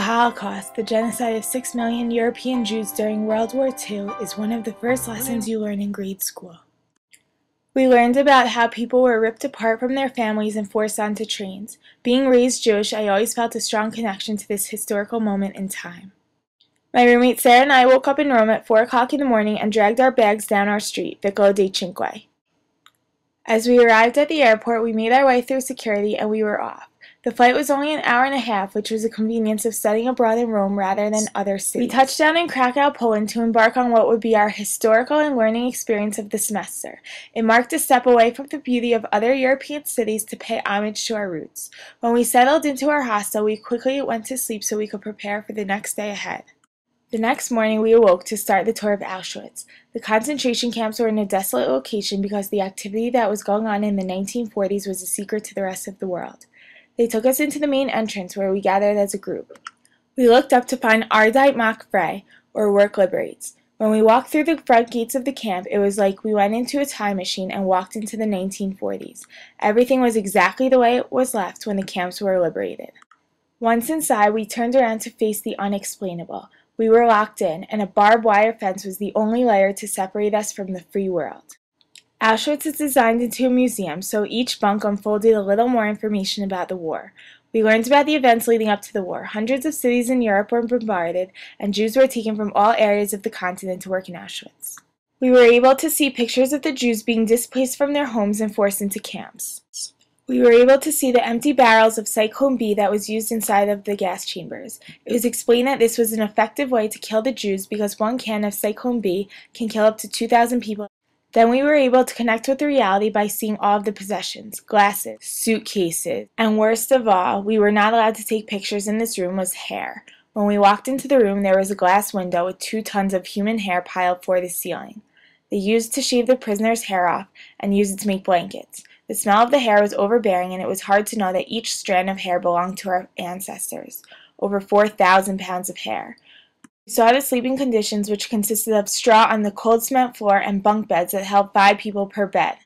Holocaust, the genocide of 6 million European Jews during World War II, is one of the first lessons you learn in grade school. We learned about how people were ripped apart from their families and forced onto trains. Being raised Jewish, I always felt a strong connection to this historical moment in time. My roommate Sarah and I woke up in Rome at 4 o'clock in the morning and dragged our bags down our street, Vicolo dei Cinque. As we arrived at the airport, we made our way through security and we were off. The flight was only an hour and a half, which was a convenience of studying abroad in Rome rather than other cities. We touched down in Krakow, Poland to embark on what would be our historical and learning experience of the semester. It marked a step away from the beauty of other European cities to pay homage to our roots. When we settled into our hostel, we quickly went to sleep so we could prepare for the next day ahead. The next morning, we awoke to start the tour of Auschwitz. The concentration camps were in a desolate location because the activity that was going on in the 1940s was a secret to the rest of the world. They took us into the main entrance where we gathered as a group. We looked up to find Arbeit macht frei, or work liberates. When we walked through the front gates of the camp, it was like we went into a time machine and walked into the 1940s. Everything was exactly the way it was left when the camps were liberated. Once inside, we turned around to face the unexplainable. We were locked in, and a barbed wire fence was the only layer to separate us from the free world. Auschwitz is designed into a museum, so each bunk unfolded a little more information about the war. We learned about the events leading up to the war. Hundreds of cities in Europe were bombarded, and Jews were taken from all areas of the continent to work in Auschwitz. We were able to see pictures of the Jews being displaced from their homes and forced into camps. We were able to see the empty barrels of Zyklon B that was used inside of the gas chambers. It was explained that this was an effective way to kill the Jews because one can of Zyklon B can kill up to 2,000 people. Then we were able to connect with the reality by seeing all of the possessions, glasses, suitcases, and worst of all, we were not allowed to take pictures in this room, was hair. When we walked into the room, there was a glass window with 2 tons of human hair piled for the ceiling. They used to shave the prisoners' hair off and use it to make blankets. The smell of the hair was overbearing, and it was hard to know that each strand of hair belonged to our ancestors. Over 4,000 pounds of hair. We saw the sleeping conditions, which consisted of straw on the cold cement floor and bunk beds that held 5 people per bed.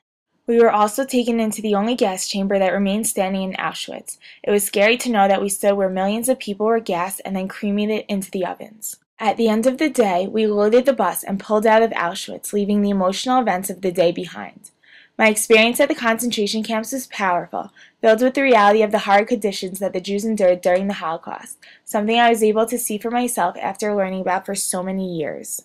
We were also taken into the only gas chamber that remained standing in Auschwitz. It was scary to know that we stood where millions of people were gassed and then cremated into the ovens. At the end of the day, we loaded the bus and pulled out of Auschwitz, leaving the emotional events of the day behind. My experience at the concentration camps was powerful, filled with the reality of the hard conditions that the Jews endured during the Holocaust, something I was able to see for myself after learning about for so many years.